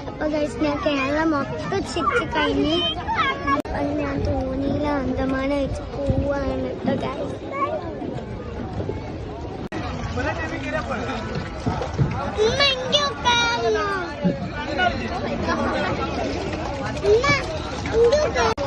അപ്പൊ ഗൈസ് ഞാൻ കേരളം മൊത്തം ചുറ്റി കഴിഞ്ഞ് ഞാൻ തോന്നിയില്ല അന്തമാന വെച്ച് പോവാണ് കേട്ടോ ഗൈസ്. ഉമ്മ